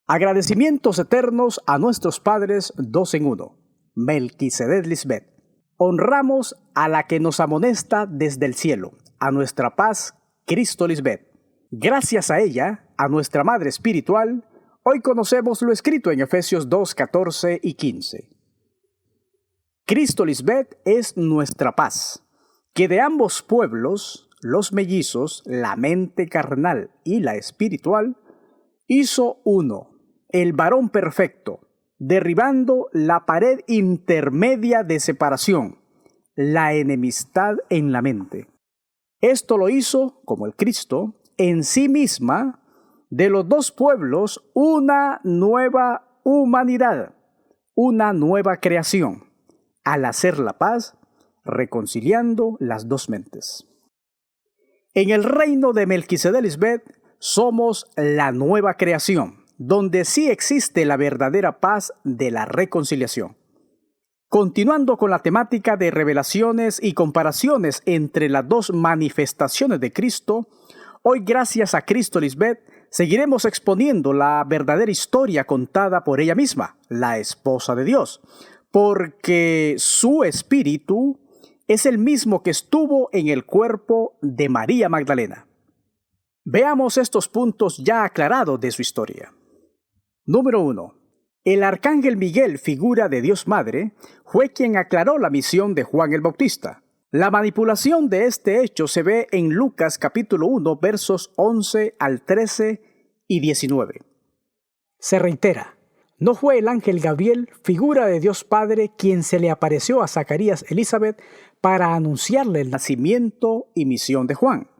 Agradecimientos eternos a nuestros padres dos en uno, Melquisedec Lisbeth. Honramos a la que nos amonesta desde el cielo, a nuestra paz, Cristo Lisbeth. Gracias a ella, a nuestra madre espiritual, hoy conocemos lo escrito en Efesios 2, 14 y 15. Cristo Lisbeth es nuestra paz, que de ambos pueblos, los mellizos, la mente carnal y la espiritual, hizo uno, el varón perfecto, derribando la pared intermedia de separación, la enemistad en la mente. Esto lo hizo, como el Cristo, en sí misma, de los dos pueblos, una nueva humanidad, una nueva creación, al hacer la paz, reconciliando las dos mentes. En el reino de Melquisedec Lisbeth somos la nueva creación, donde sí existe la verdadera paz de la reconciliación. Continuando con la temática de revelaciones y comparaciones entre las dos manifestaciones de Cristo, hoy gracias a Cristo Lisbeth seguiremos exponiendo la verdadera historia contada por ella misma, la esposa de Dios, porque su espíritu es el mismo que estuvo en el cuerpo de María Magdalena. Veamos estos puntos ya aclarados de su historia. Número 1. El arcángel Miguel, figura de Dios Madre, fue quien aclaró la misión de Juan el Bautista. La manipulación de este hecho se ve en Lucas capítulo 1, versos 11 al 13 y 19. Se reitera, no fue el ángel Gabriel, figura de Dios Padre, quien se le apareció a Zacarías Elizabeth para anunciarle el nacimiento y misión de Juan.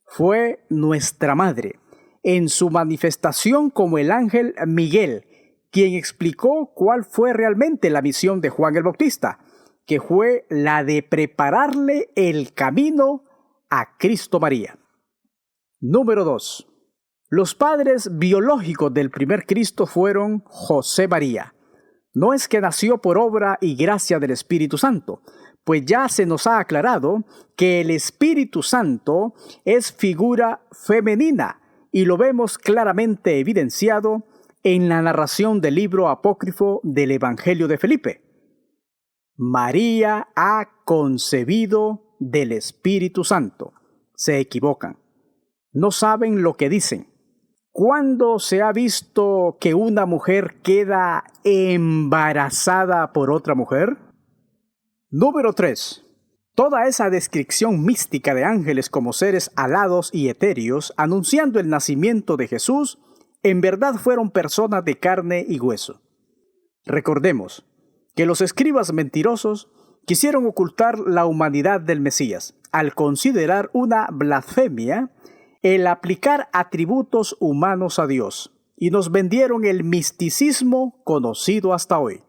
Fue nuestra madre, en su manifestación como el ángel Miguel, quien explicó cuál fue realmente la misión de Juan el Bautista, que fue la de prepararle el camino a Cristo María. Número 2. Los padres biológicos del primer Cristo fueron José María. No es que nació por obra y gracia del Espíritu Santo, pues ya se nos ha aclarado que el Espíritu Santo es figura femenina y lo vemos claramente evidenciado en la narración del libro apócrifo del Evangelio de Felipe. María ha concebido del Espíritu Santo. Se equivocan. No saben lo que dicen. ¿Cuándo se ha visto que una mujer queda embarazada por otra mujer? Número 3. Toda esa descripción mística de ángeles como seres alados y etéreos anunciando el nacimiento de Jesús, en verdad fueron personas de carne y hueso. Recordemos que los escribas mentirosos quisieron ocultar la humanidad del Mesías, al considerar una blasfemia el aplicar atributos humanos a Dios, y nos vendieron el misticismo conocido hasta hoy.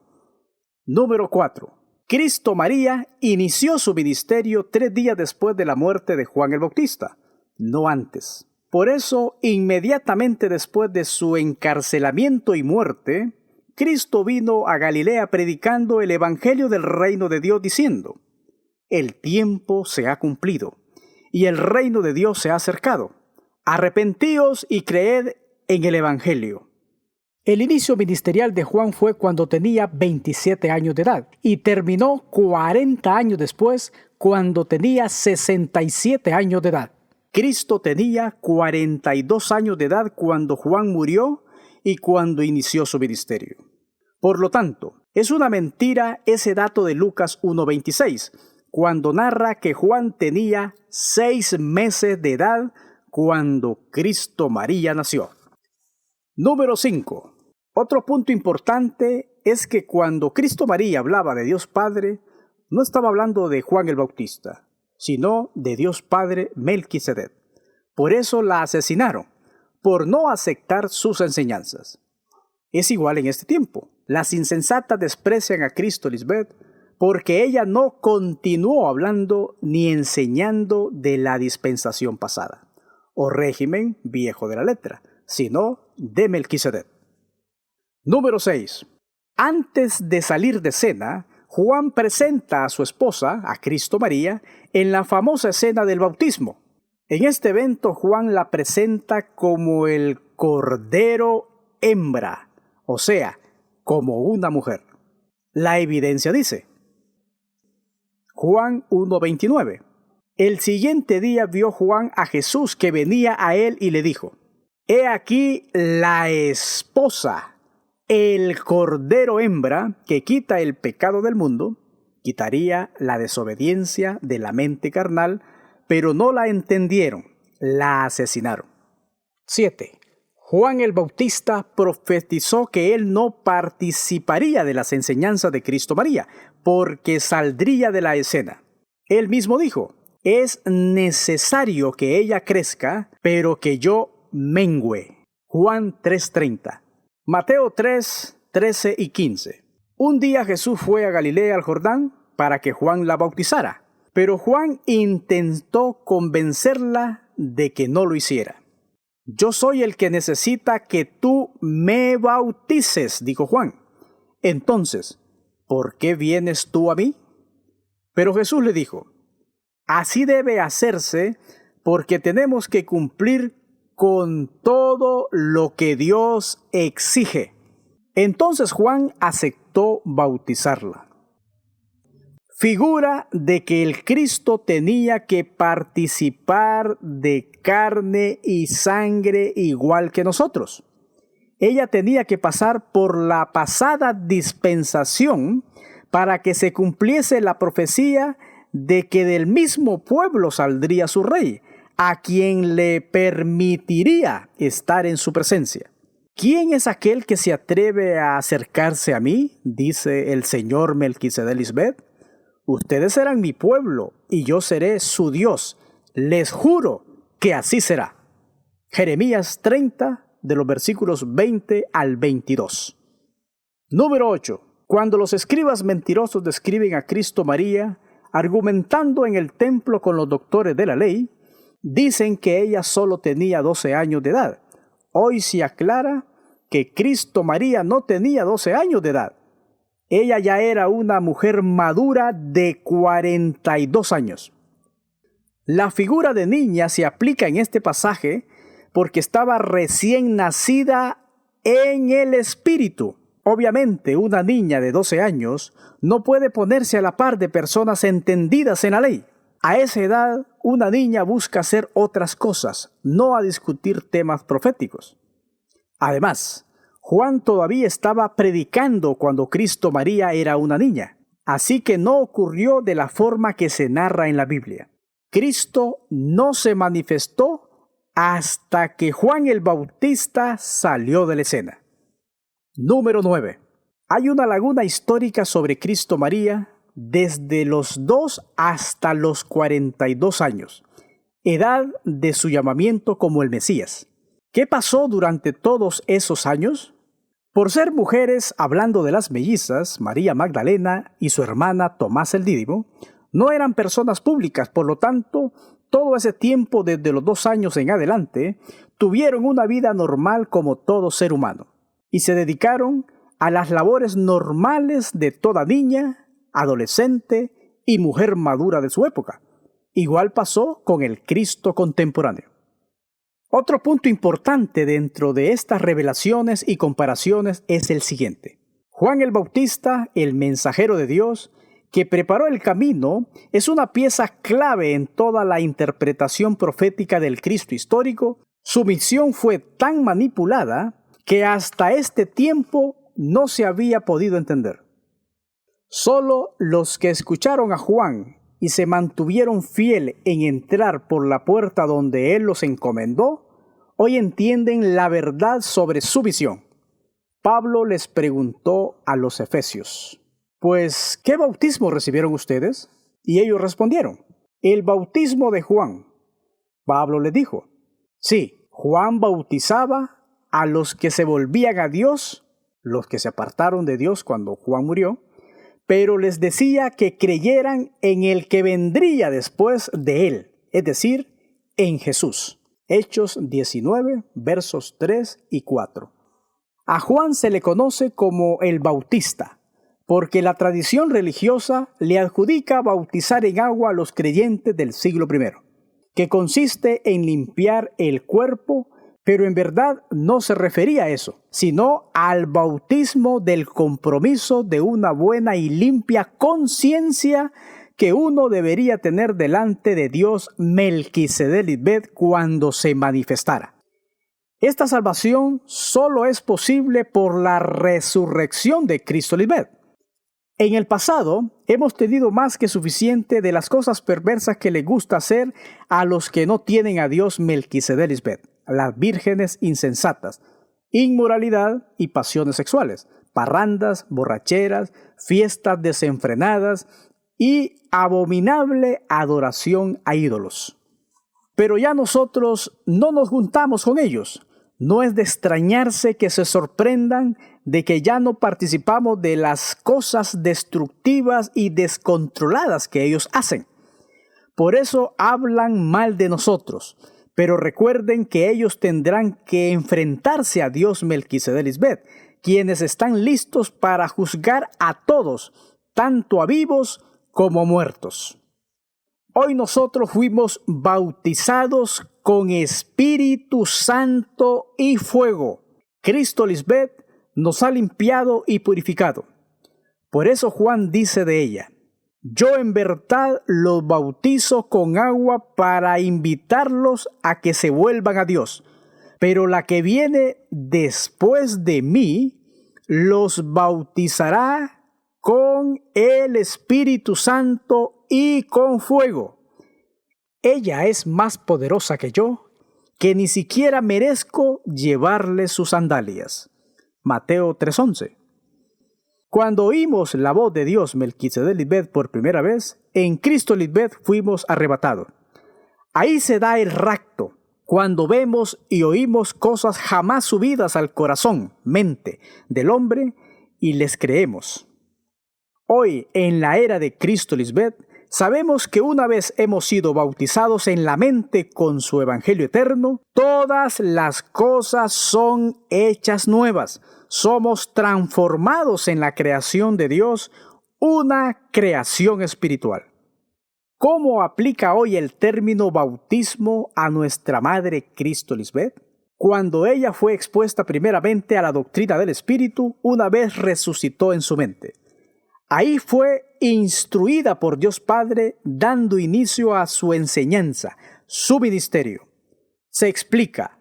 Número 4. Cristo María inició su ministerio 3 días después de la muerte de Juan el Bautista, no antes. Por eso, inmediatamente después de su encarcelamiento y muerte, Cristo vino a Galilea predicando el Evangelio del reino de Dios diciendo: el tiempo se ha cumplido y el reino de Dios se ha acercado. Arrepentíos y creed en el Evangelio. El inicio ministerial de Juan fue cuando tenía 27 años de edad y terminó 40 años después cuando tenía 67 años de edad. Cristo tenía 42 años de edad cuando Juan murió y cuando inició su ministerio. Por lo tanto, es una mentira ese dato de Lucas 1:26, cuando narra que Juan tenía 6 meses de edad cuando Cristo María nació. Número 5. Otro punto importante es que cuando Cristo María hablaba de Dios Padre, no estaba hablando de Juan el Bautista, sino de Dios Padre Melquisedec. Por eso la asesinaron, por no aceptar sus enseñanzas. Es igual en este tiempo. Las insensatas desprecian a Cristo Lisbeth porque ella no continuó hablando ni enseñando de la dispensación pasada, o régimen viejo de la letra, sino de Melquisedec. Número 6. Antes de salir de cena, Juan presenta a su esposa, a Cristo María, en la famosa escena del bautismo. En este evento Juan la presenta como el Cordero hembra, o sea, como una mujer. La evidencia dice, Juan 1:29. El siguiente día vio Juan a Jesús que venía a él y le dijo, «He aquí la esposa, el cordero hembra que quita el pecado del mundo». Quitaría la desobediencia de la mente carnal, pero no la entendieron, la asesinaron. 7. Juan el Bautista profetizó que él no participaría de las enseñanzas de Cristo María, porque saldría de la escena. Él mismo dijo, es necesario que ella crezca, pero que yo mengüe. Juan 3:30. Mateo 3:13 y 15. Un día Jesús fue a Galilea al Jordán para que Juan la bautizara, pero Juan intentó convencerla de que no lo hiciera. Yo soy el que necesita que tú me bautices, dijo Juan. Entonces, ¿por qué vienes tú a mí? Pero Jesús le dijo, así debe hacerse porque tenemos que cumplir con todo lo que Dios exige. Entonces Juan aceptó bautizarla. Figura de que el Cristo tenía que participar de carne y sangre igual que nosotros. Ella tenía que pasar por la pasada dispensación para que se cumpliese la profecía de que del mismo pueblo saldría su rey, a quien le permitiría estar en su presencia. ¿Quién es aquel que se atreve a acercarse a mí?, dice el señor Melquisedec Lisbeth. Ustedes serán mi pueblo y yo seré su Dios. Les juro que así será. Jeremías 30, de los versículos 20 al 22. Número 8. Cuando los escribas mentirosos describen a Cristo María, argumentando en el templo con los doctores de la ley, dicen que ella solo tenía 12 años de edad. Hoy se aclara que Cristo María no tenía 12 años de edad. Ella ya era una mujer madura de 42 años. La figura de niña se aplica en este pasaje porque estaba recién nacida en el espíritu. Obviamente, una niña de 12 años no puede ponerse a la par de personas entendidas en la ley. A esa edad, una niña busca hacer otras cosas, no a discutir temas proféticos. Además, Juan todavía estaba predicando cuando Cristo María era una niña, así que no ocurrió de la forma que se narra en la Biblia. Cristo no se manifestó hasta que Juan el Bautista salió de la escena. Número 9. Hay una laguna histórica sobre Cristo María desde los 2 hasta los 42 años, edad de su llamamiento como el Mesías. ¿Qué pasó durante todos esos años? Por ser mujeres, hablando de las mellizas, María Magdalena y su hermana Tomás el Dídimo, no eran personas públicas, por lo tanto, todo ese tiempo desde los 2 años en adelante, tuvieron una vida normal como todo ser humano, y se dedicaron a las labores normales de toda niña, adolescente y mujer madura de su época. Igual pasó con el Cristo contemporáneo. Otro punto importante dentro de estas revelaciones y comparaciones es el siguiente. Juan el Bautista, el mensajero de Dios, que preparó el camino, es una pieza clave en toda la interpretación profética del Cristo histórico. Su misión fue tan manipulada que hasta este tiempo no se había podido entender. Solo los que escucharon a Juan y se mantuvieron fiel en entrar por la puerta donde él los encomendó, hoy entienden la verdad sobre su visión. Pablo les preguntó a los efesios, pues, ¿qué bautismo recibieron ustedes? Y ellos respondieron, el bautismo de Juan. Pablo les dijo, sí, Juan bautizaba a los que se volvían a Dios, los que se apartaron de Dios cuando Juan murió, pero les decía que creyeran en el que vendría después de él, es decir, en Jesús. Hechos 19, versos 3 y 4. A Juan se le conoce como el Bautista, porque la tradición religiosa le adjudica bautizar en agua a los creyentes del siglo I, que consiste en limpiar el cuerpo Pero en verdad no se refería a eso, sino al bautismo del compromiso de una buena y limpia conciencia que uno debería tener delante de Dios Melquisedec Lisbet cuando se manifestara. Esta salvación solo es posible por la resurrección de Cristo Lisbet. En el pasado hemos tenido más que suficiente de las cosas perversas que le gusta hacer a los que no tienen a Dios Melquisedec Lisbet, las vírgenes insensatas, inmoralidad y pasiones sexuales, parrandas, borracheras, fiestas desenfrenadas y abominable adoración a ídolos. Pero ya nosotros no nos juntamos con ellos. No es de extrañarse que se sorprendan de que ya no participamos de las cosas destructivas y descontroladas que ellos hacen. Por eso hablan mal de nosotros. Pero recuerden que ellos tendrán que enfrentarse a Dios Melquisedec Lisbet, quienes están listos para juzgar a todos, tanto a vivos como muertos. Hoy nosotros fuimos bautizados con Espíritu Santo y fuego. Cristo Lisbet nos ha limpiado y purificado. Por eso Juan dice de ella: yo en verdad los bautizo con agua para invitarlos a que se vuelvan a Dios. Pero la que viene después de mí los bautizará con el Espíritu Santo y con fuego. Ella es más poderosa que yo, que ni siquiera merezco llevarle sus sandalias. Mateo 3:11. Cuando oímos la voz de Dios Melquisedec Lisbet por primera vez, en Cristo Lisbet fuimos arrebatados. Ahí se da el rapto, cuando vemos y oímos cosas jamás subidas al corazón, mente del hombre, y les creemos. Hoy, en la era de Cristo Lisbet, sabemos que una vez hemos sido bautizados en la mente con su Evangelio eterno, todas las cosas son hechas nuevas. Somos transformados en la creación de Dios, una creación espiritual. ¿Cómo aplica hoy el término bautismo a nuestra madre Cristo Lisbet? Cuando ella fue expuesta primeramente a la doctrina del Espíritu, una vez resucitó en su mente. Ahí fue instruida por Dios Padre, dando inicio a su enseñanza, su ministerio. Se explica: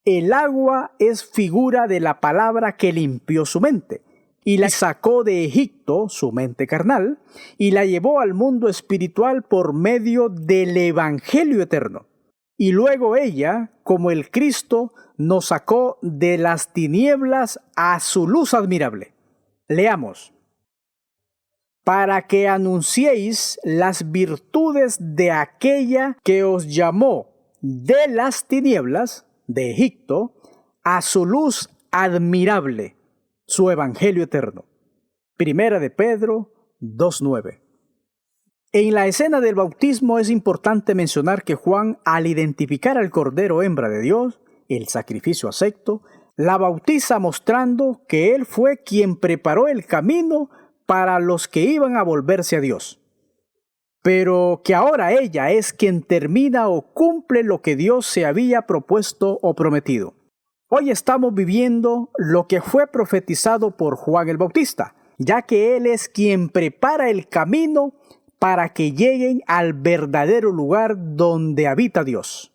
el agua es figura de la palabra que limpió su mente, y la sacó de Egipto, su mente carnal, y la llevó al mundo espiritual por medio del Evangelio eterno. Y luego ella, como el Cristo, nos sacó de las tinieblas a su luz admirable. Leamos: para que anunciéis las virtudes de aquella que os llamó de las tinieblas de Egipto a su luz admirable, su evangelio eterno. Primera de Pedro 2:9. En la escena del bautismo es importante mencionar que Juan, al identificar al Cordero hembra de Dios, el sacrificio acepto, la bautiza mostrando que él fue quien preparó el camino para los que iban a volverse a Dios, pero que ahora ella es quien termina o cumple lo que Dios se había propuesto o prometido. Hoy estamos viviendo lo que fue profetizado por Juan el Bautista, ya que él es quien prepara el camino para que lleguen al verdadero lugar donde habita Dios.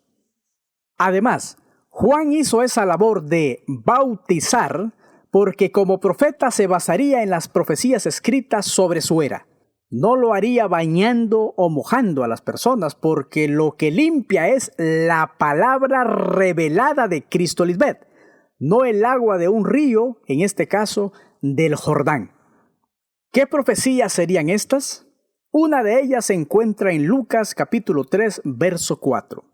Además, Juan hizo esa labor de bautizar porque como profeta se basaría en las profecías escritas sobre su era. No lo haría bañando o mojando a las personas, porque lo que limpia es la palabra revelada de Cristo Lisbet, no el agua de un río, en este caso del Jordán. ¿Qué profecías serían estas? Una de ellas se encuentra en Lucas capítulo 3, verso 4.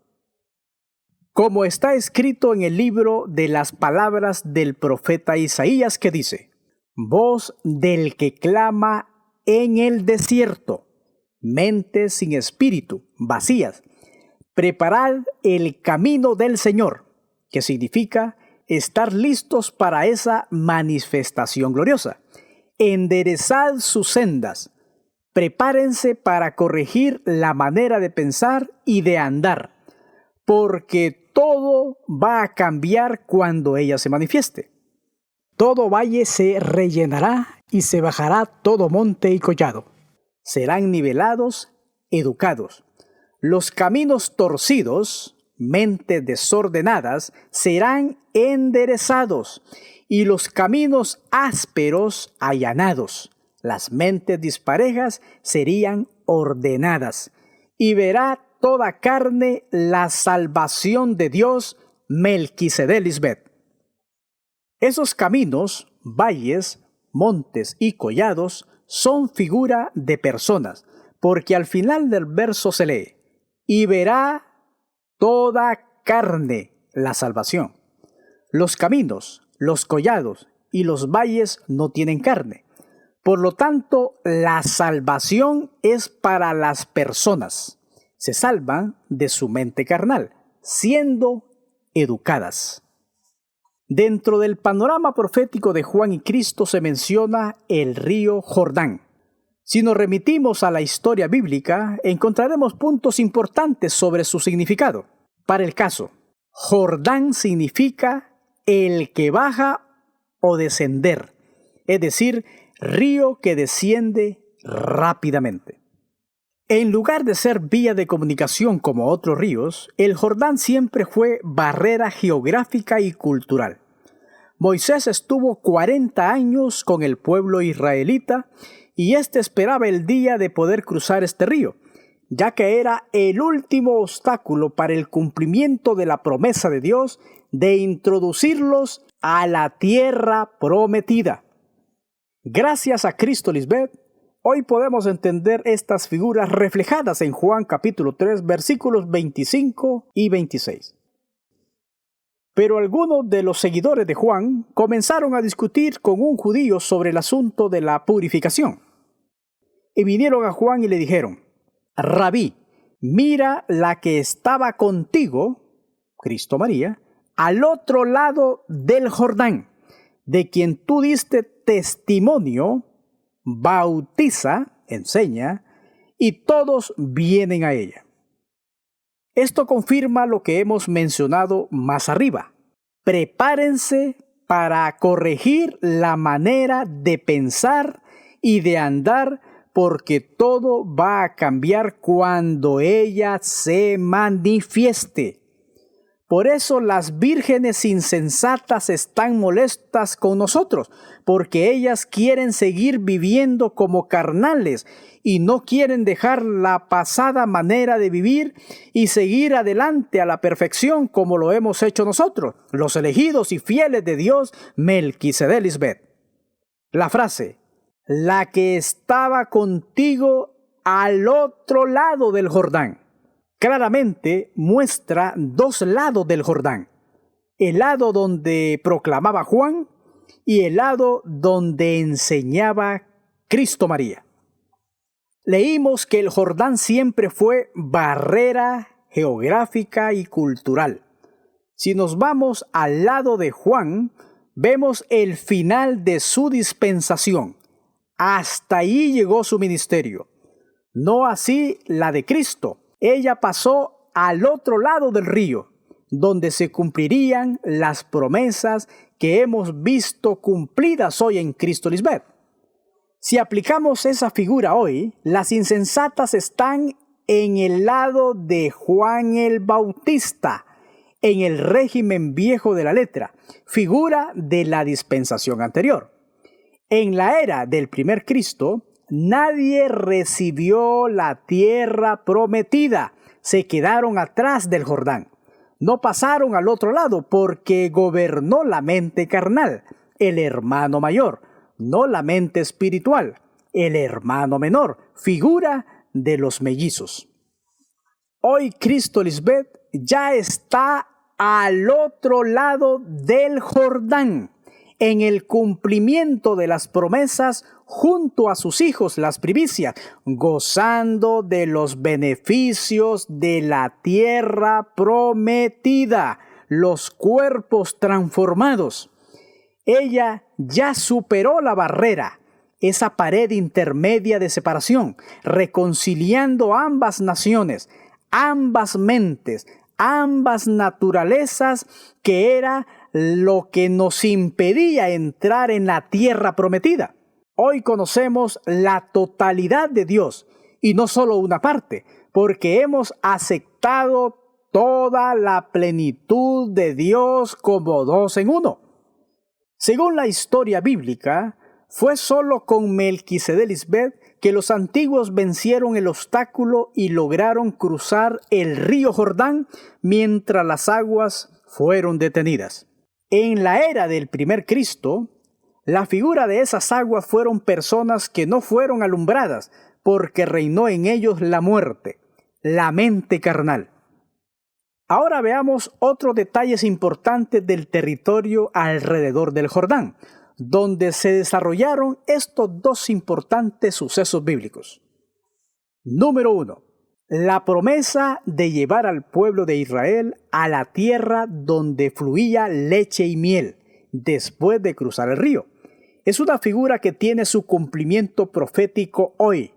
Como está escrito en el libro de las palabras del profeta Isaías, que dice: voz del que clama en el desierto, mentes sin espíritu, vacías, preparad el camino del Señor, que significa estar listos para esa manifestación gloriosa. Enderezad sus sendas, prepárense para corregir la manera de pensar y de andar, porque todo va a cambiar cuando ella se manifieste. Todo valle se rellenará y se bajará todo monte y collado. Serán nivelados, educados. Los caminos torcidos, mentes desordenadas, serán enderezados, y los caminos ásperos allanados. Las mentes disparejas serían ordenadas, y verá toda carne la salvación de Dios, Melquisedec Lisbeth. Esos caminos, valles, montes y collados son figura de personas, porque al final del verso se lee, y verá toda carne la salvación. Los caminos, los collados y los valles no tienen carne. Por lo tanto, la salvación es para las personas. Se salvan de su mente carnal, siendo educadas. Dentro del panorama profético de Juan y Cristo se menciona el río Jordán. Si nos remitimos a la historia bíblica, encontraremos puntos importantes sobre su significado. Para el caso, Jordán significa el que baja o descender, es decir, río que desciende rápidamente. En lugar de ser vía de comunicación como otros ríos, el Jordán siempre fue barrera geográfica y cultural. Moisés estuvo 40 años con el pueblo israelita y éste esperaba el día de poder cruzar este río, ya que era el último obstáculo para el cumplimiento de la promesa de Dios de introducirlos a la tierra prometida. Gracias a Cristo Lisbeth, hoy podemos entender estas figuras reflejadas en Juan capítulo 3, versículos 25 y 26. Pero algunos de los seguidores de Juan comenzaron a discutir con un judío sobre el asunto de la purificación. Y vinieron a Juan y le dijeron: Rabí, mira la que estaba contigo, Cristo María, al otro lado del Jordán, de quien tú diste testimonio, bautiza, enseña, y todos vienen a ella. Esto confirma lo que hemos mencionado más arriba. Prepárense para corregir la manera de pensar y de andar, porque todo va a cambiar cuando ella se manifieste. Por eso las vírgenes insensatas están molestas con nosotros, porque ellas quieren seguir viviendo como carnales y no quieren dejar la pasada manera de vivir y seguir adelante a la perfección como lo hemos hecho nosotros, los elegidos y fieles de Dios, Melquisedec Lisbeth. La frase, la que estaba contigo al otro lado del Jordán, claramente muestra dos lados del Jordán: el lado donde proclamaba Juan y el lado donde enseñaba Cristo María. Leímos que el Jordán siempre fue barrera geográfica y cultural. Si nos vamos al lado de Juan, vemos el final de su dispensación. Hasta ahí llegó su ministerio. No así la de Cristo. Ella pasó al otro lado del río, donde se cumplirían las promesas que hemos visto cumplidas hoy en Cristo Lisbeth. Si aplicamos esa figura hoy, las insensatas están en el lado de Juan el Bautista, en el régimen viejo de la letra, figura de la dispensación anterior. En la era del primer Cristo, nadie recibió la tierra prometida. Se quedaron atrás del Jordán. No pasaron al otro lado porque gobernó la mente carnal, el hermano mayor, no la mente espiritual, el hermano menor, figura de los mellizos. Hoy Cristo Lisbeth ya está al otro lado del Jordán, en el cumplimiento de las promesas junto a sus hijos, las primicias, gozando de los beneficios de la tierra prometida, los cuerpos transformados. Ella ya superó la barrera, esa pared intermedia de separación, reconciliando ambas naciones, ambas mentes, ambas naturalezas, que era lo que nos impedía entrar en la tierra prometida. Hoy conocemos la totalidad de Dios y no solo una parte, porque hemos aceptado toda la plenitud de Dios como dos en uno. Según la historia bíblica, fue solo con Melquisedec Lisbet que los antiguos vencieron el obstáculo y lograron cruzar el río Jordán mientras las aguas fueron detenidas. En la era del primer Cristo, la figura de esas aguas fueron personas que no fueron alumbradas porque reinó en ellos la muerte, la mente carnal. Ahora veamos otros detalles importantes del territorio alrededor del Jordán, donde se desarrollaron estos dos importantes sucesos bíblicos. Número 1. La promesa de llevar al pueblo de Israel a la tierra donde fluía leche y miel, después de cruzar el río. Es una figura que tiene su cumplimiento profético hoy,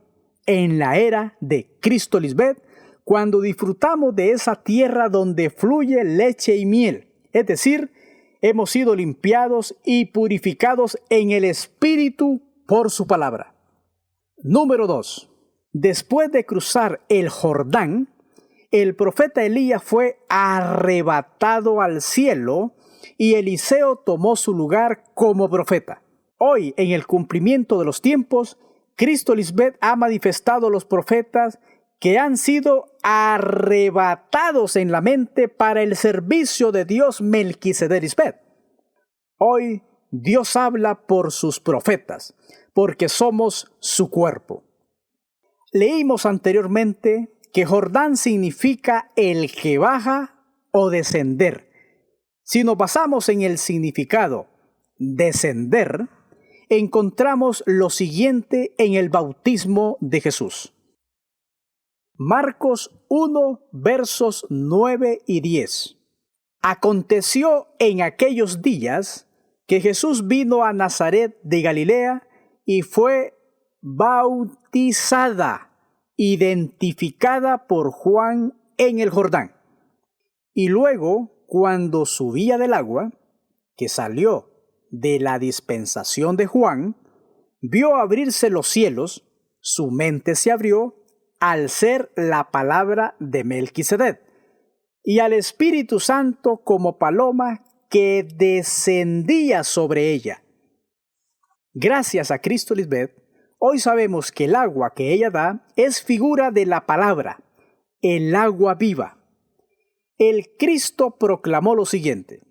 en la era de Cristo Lisbet, cuando disfrutamos de esa tierra donde fluye leche y miel, es decir, hemos sido limpiados y purificados en el Espíritu por su palabra. Número 2. Después de cruzar el Jordán, el profeta Elías fue arrebatado al cielo y Eliseo tomó su lugar como profeta. Hoy, en el cumplimiento de los tiempos, Cristo Lisbet ha manifestado a los profetas que han sido arrebatados en la mente para el servicio de Dios Melquisedec Lisbet. Hoy Dios habla por sus profetas, porque somos su cuerpo. Leímos anteriormente que Jordán significa el que baja o descender. Si nos basamos en el significado descender, encontramos lo siguiente en el bautismo de Jesús. Marcos 1, versos 9 y 10. Aconteció en aquellos días que Jesús vino a Nazaret de Galilea y fue bautizada, identificada por Juan en el Jordán. Y luego, cuando subía del agua, que salió de la dispensación de Juan, vio abrirse los cielos, su mente se abrió al ser la palabra de Melquisedec, y al Espíritu Santo como paloma que descendía sobre ella. Gracias a Cristo Lisbet, hoy sabemos que el agua que ella da es figura de la palabra, el agua viva. El Cristo proclamó lo siguiente: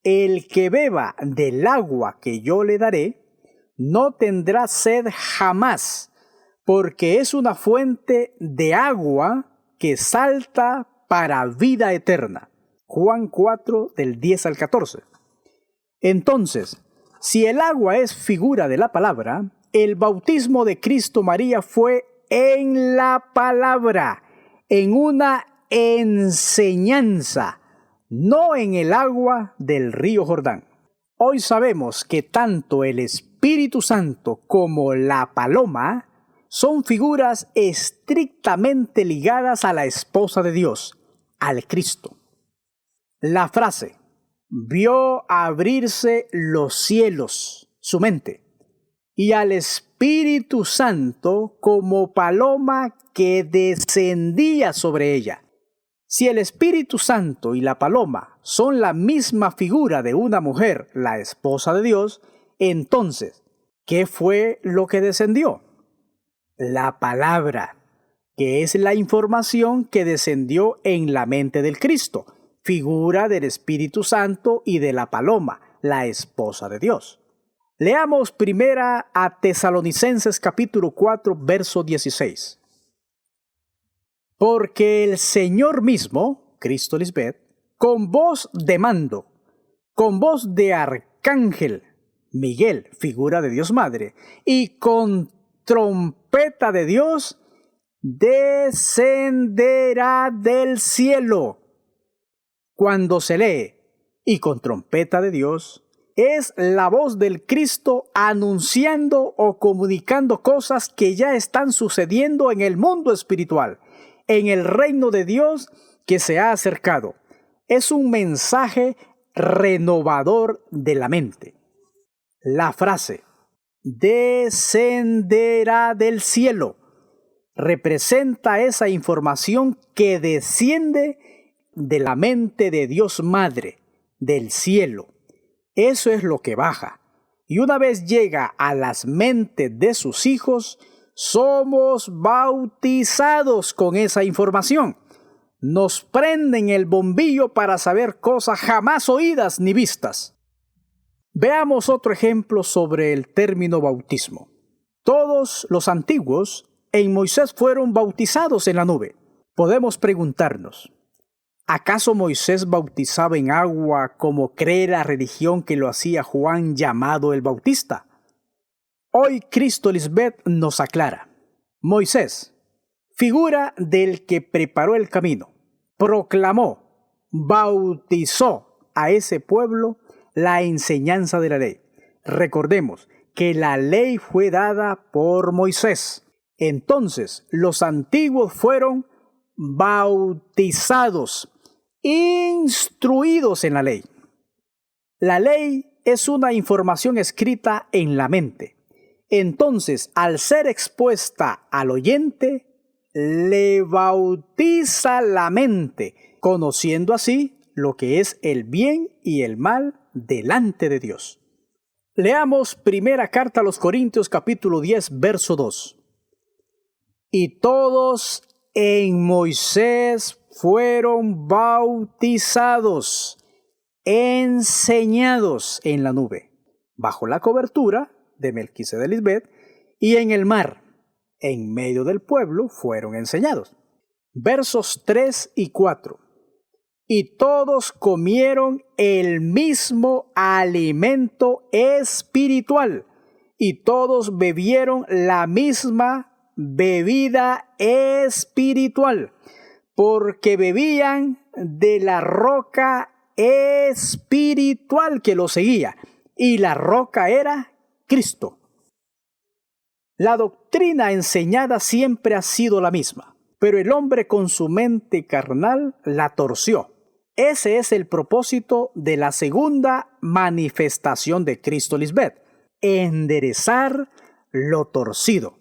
el que beba del agua que yo le daré, no tendrá sed jamás, porque es una fuente de agua que salta para vida eterna. Juan 4, del 10 al 14. Entonces, si el agua es figura de la palabra, el bautismo de Cristo María fue en la palabra, en una enseñanza, no en el agua del río Jordán. Hoy sabemos que tanto el Espíritu Santo como la paloma son figuras estrictamente ligadas a la esposa de Dios, al Cristo. La frase, vio abrirse los cielos, su mente, y al Espíritu Santo como paloma que descendía sobre ella. Si el Espíritu Santo y la paloma son la misma figura de una mujer, la esposa de Dios, entonces, ¿qué fue lo que descendió? La palabra, que es la información que descendió en la mente del Cristo, figura del Espíritu Santo y de la paloma, la esposa de Dios. Leamos primera a Tesalonicenses capítulo 4, verso 16. Porque el Señor mismo, Cristo Lisbet, con voz de mando, con voz de arcángel, Miguel, figura de Dios Madre, y con trompeta de Dios, descenderá del cielo. Cuando se lee, y con trompeta de Dios, es la voz del Cristo anunciando o comunicando cosas que ya están sucediendo en el mundo espiritual, en el reino de Dios, que se ha acercado. Es un mensaje renovador de la mente. La frase descenderá del cielo representa esa información que desciende de la mente de Dios Madre, del cielo. Eso es lo que baja. Y una vez llega a las mentes de sus hijos, somos bautizados con esa información. Nos prenden el bombillo para saber cosas jamás oídas ni vistas. Veamos otro ejemplo sobre el término bautismo. Todos los antiguos en Moisés fueron bautizados en la nube. Podemos preguntarnos, ¿acaso Moisés bautizaba en agua como cree la religión que lo hacía Juan llamado el Bautista? Hoy Cristo Lisbeth nos aclara. Moisés, figura del que preparó el camino, proclamó, bautizó a ese pueblo la enseñanza de la ley. Recordemos que la ley fue dada por Moisés. Entonces, los antiguos fueron bautizados, instruidos en la ley. La ley es una información escrita en la mente. Entonces, al ser expuesta al oyente, le bautiza la mente, conociendo así lo que es el bien y el mal delante de Dios. Leamos primera carta a los Corintios capítulo 10, verso 2. Y todos en Moisés fueron bautizados, enseñados en la nube, bajo la cobertura de Melquisedec Lisbeth, y en el mar, en medio del pueblo, fueron enseñados. Versos 3 y 4. Y todos comieron el mismo alimento espiritual, y todos bebieron la misma bebida espiritual, porque bebían de la roca espiritual que los seguía, y la roca era Cristo. La doctrina enseñada siempre ha sido la misma, pero el hombre con su mente carnal la torció. Ese es el propósito de la segunda manifestación de Cristo Lisbeth, enderezar lo torcido.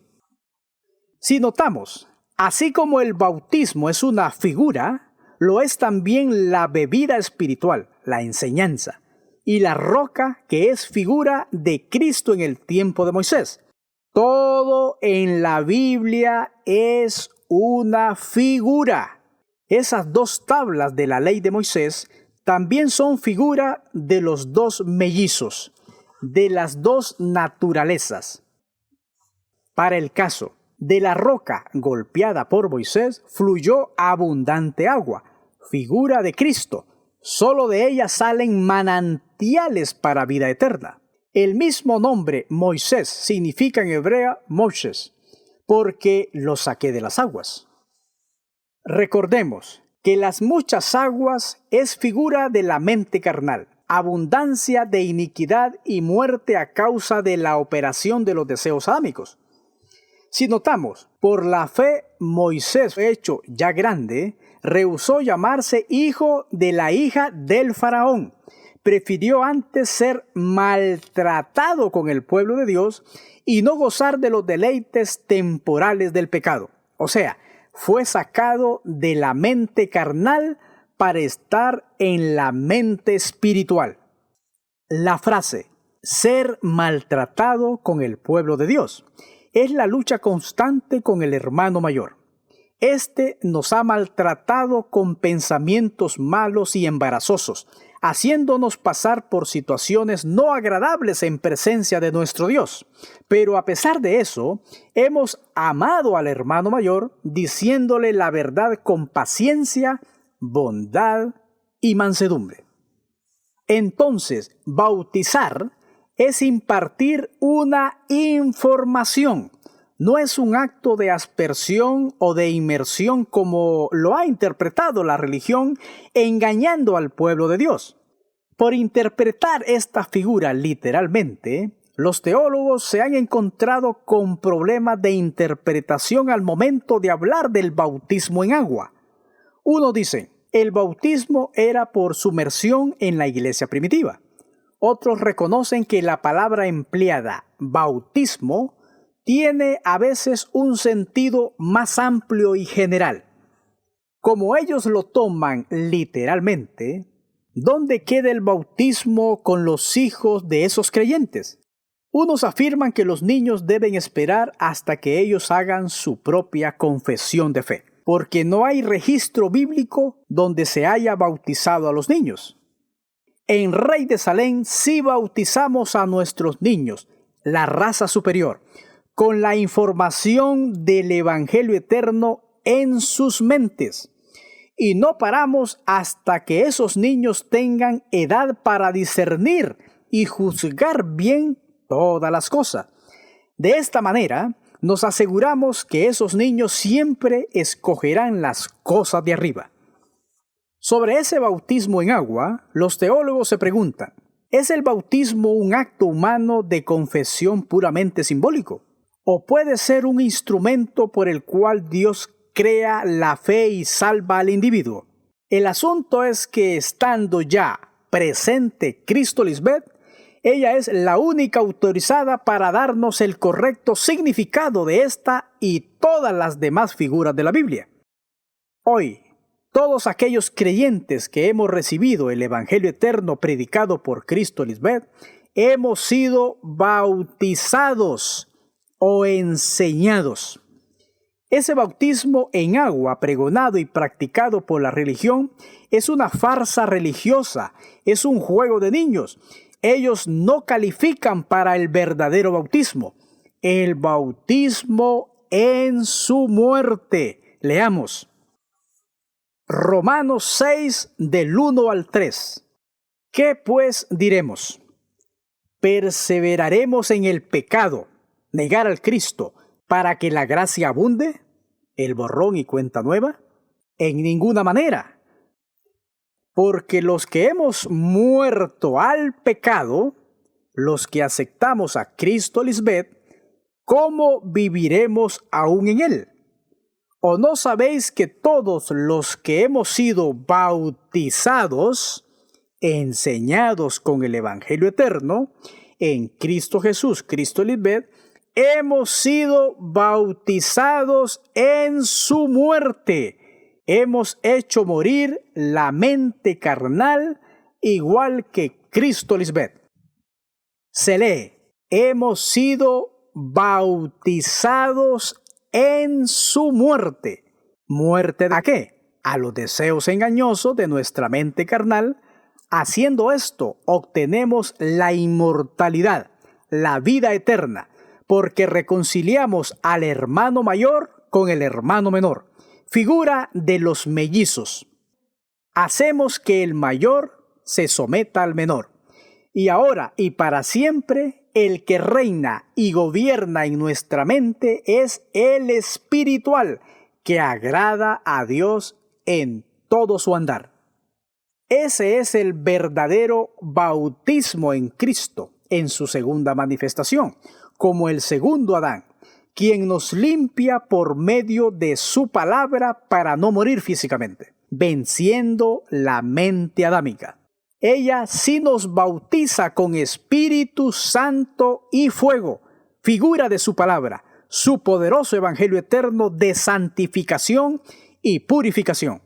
Si notamos, así como el bautismo es una figura, lo es también la bebida espiritual, la enseñanza, y la roca que es figura de Cristo en el tiempo de Moisés. Todo en la Biblia es una figura. Esas dos tablas de la ley de Moisés también son figura de los dos mellizos, de las dos naturalezas. Para el caso de la roca golpeada por Moisés, fluyó abundante agua, figura de Cristo. Solo de ella salen manantiales para vida eterna. El mismo nombre Moisés significa en hebreo Moshes, porque lo saqué de las aguas. Recordemos que las muchas aguas es figura de la mente carnal, abundancia de iniquidad y muerte a causa de la operación de los deseos adámicos. Si notamos, por la fe Moisés, hecho ya grande, rehusó llamarse hijo de la hija del faraón. Prefirió antes ser maltratado con el pueblo de Dios y no gozar de los deleites temporales del pecado. O sea, fue sacado de la mente carnal para estar en la mente espiritual. La frase, ser maltratado con el pueblo de Dios, es la lucha constante con el hermano mayor. Este nos ha maltratado con pensamientos malos y embarazosos, haciéndonos pasar por situaciones no agradables en presencia de nuestro Dios. Pero a pesar de eso, hemos amado al hermano mayor, diciéndole la verdad con paciencia, bondad y mansedumbre. Entonces, bautizar es impartir una información. No es un acto de aspersión o de inmersión como lo ha interpretado la religión, engañando al pueblo de Dios. Por interpretar esta figura literalmente, los teólogos se han encontrado con problemas de interpretación al momento de hablar del bautismo en agua. Uno dice, el bautismo era por sumersión en la iglesia primitiva. Otros reconocen que la palabra empleada, bautismo, tiene a veces un sentido más amplio y general. Como ellos lo toman literalmente, ¿dónde queda el bautismo con los hijos de esos creyentes? Unos afirman que los niños deben esperar hasta que ellos hagan su propia confesión de fe, porque no hay registro bíblico donde se haya bautizado a los niños. En Rey de Salem sí bautizamos a nuestros niños, la raza superior, con la información del Evangelio eterno en sus mentes. Y no paramos hasta que esos niños tengan edad para discernir y juzgar bien todas las cosas. De esta manera, nos aseguramos que esos niños siempre escogerán las cosas de arriba. Sobre ese bautismo en agua, los teólogos se preguntan, ¿es el bautismo un acto humano de confesión puramente simbólico? ¿O puede ser un instrumento por el cual Dios crea la fe y salva al individuo? El asunto es que estando ya presente Cristo Lisbeth, ella es la única autorizada para darnos el correcto significado de esta y todas las demás figuras de la Biblia. Hoy, todos aquellos creyentes que hemos recibido el Evangelio eterno predicado por Cristo Lisbeth, hemos sido bautizados o enseñados. Ese bautismo en agua pregonado y practicado por la religión es una farsa religiosa, es un juego de niños. Ellos no califican para el verdadero bautismo, el bautismo en su muerte. Leamos. Romanos 6, del 1 al 3. ¿Qué pues diremos? ¿Perseveraremos en el pecado, negar al Cristo, para que la gracia abunde? ¿El borrón y cuenta nueva? En ninguna manera. Porque los que hemos muerto al pecado, los que aceptamos a Cristo Lisbeth, ¿cómo viviremos aún en él? ¿O no sabéis que todos los que hemos sido bautizados, enseñados con el Evangelio eterno, en Cristo Jesús, Cristo Lisbeth, hemos sido bautizados en su muerte? Hemos hecho morir la mente carnal igual que Cristo Lisbeth. Se lee, hemos sido bautizados en su muerte. ¿Muerte a qué? A los deseos engañosos de nuestra mente carnal. Haciendo esto, obtenemos la inmortalidad, la vida eterna, porque reconciliamos al hermano mayor con el hermano menor, figura de los mellizos. Hacemos que el mayor se someta al menor. Y ahora y para siempre, el que reina y gobierna en nuestra mente es el espiritual, que agrada a Dios en todo su andar. Ese es el verdadero bautismo en Cristo, en su segunda manifestación, como el segundo Adán, quien nos limpia por medio de su palabra para no morir físicamente, venciendo la mente adámica. Ella sí nos bautiza con Espíritu Santo y fuego, figura de su palabra, su poderoso evangelio eterno de santificación y purificación.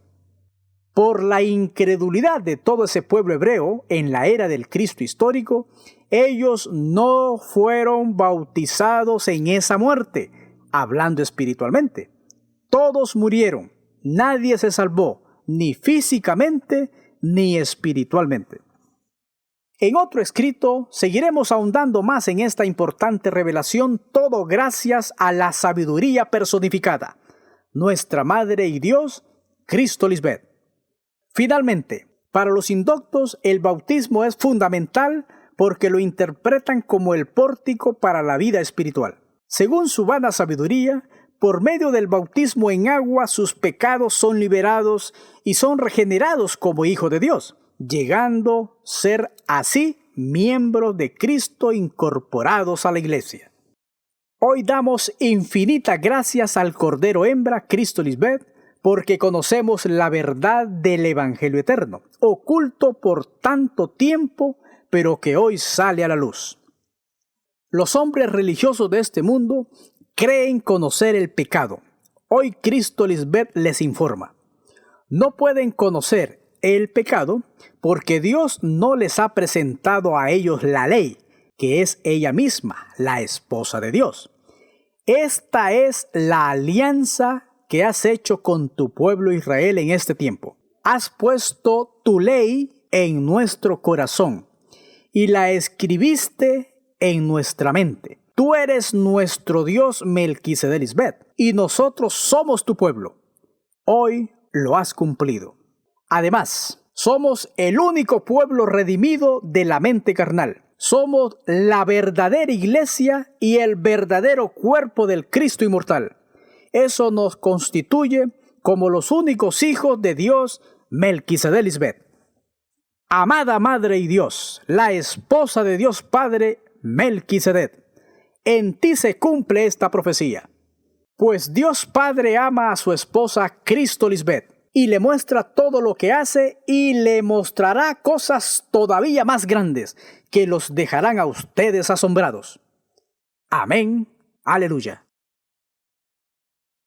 Por la incredulidad de todo ese pueblo hebreo en la era del Cristo histórico, ellos no fueron bautizados en esa muerte, hablando espiritualmente. Todos murieron, nadie se salvó, ni físicamente ni espiritualmente. En otro escrito seguiremos ahondando más en esta importante revelación, todo gracias a la sabiduría personificada, nuestra Madre y Dios, Cristo Lisbeth. Finalmente, para los indoctos el bautismo es fundamental porque lo interpretan como el pórtico para la vida espiritual. Según su vana sabiduría, por medio del bautismo en agua sus pecados son liberados y son regenerados como hijos de Dios, llegando a ser así miembros de Cristo incorporados a la iglesia. Hoy damos infinitas gracias al Cordero Hembra, Cristo Lisbeth, porque conocemos la verdad del Evangelio eterno, oculto por tanto tiempo, pero que hoy sale a la luz. Los hombres religiosos de este mundo creen conocer el pecado. Hoy Cristo Lisbeth les informa. No pueden conocer el pecado porque Dios no les ha presentado a ellos la ley, que es ella misma, la esposa de Dios. Esta es la alianza que has hecho con tu pueblo Israel en este tiempo. Has puesto tu ley en nuestro corazón y la escribiste en nuestra mente. Tú eres nuestro Dios Melquisedec Lisbeth y nosotros somos tu pueblo. Hoy lo has cumplido. Además, somos el único pueblo redimido de la mente carnal. Somos la verdadera iglesia y el verdadero cuerpo del Cristo inmortal. Eso nos constituye como los únicos hijos de Dios Melquisedec Lisbeth. Amada Madre y Dios, la esposa de Dios Padre Melquisedec, en ti se cumple esta profecía. Pues Dios Padre ama a su esposa Cristo Lisbeth y le muestra todo lo que hace y le mostrará cosas todavía más grandes que los dejarán a ustedes asombrados. Amén. Aleluya.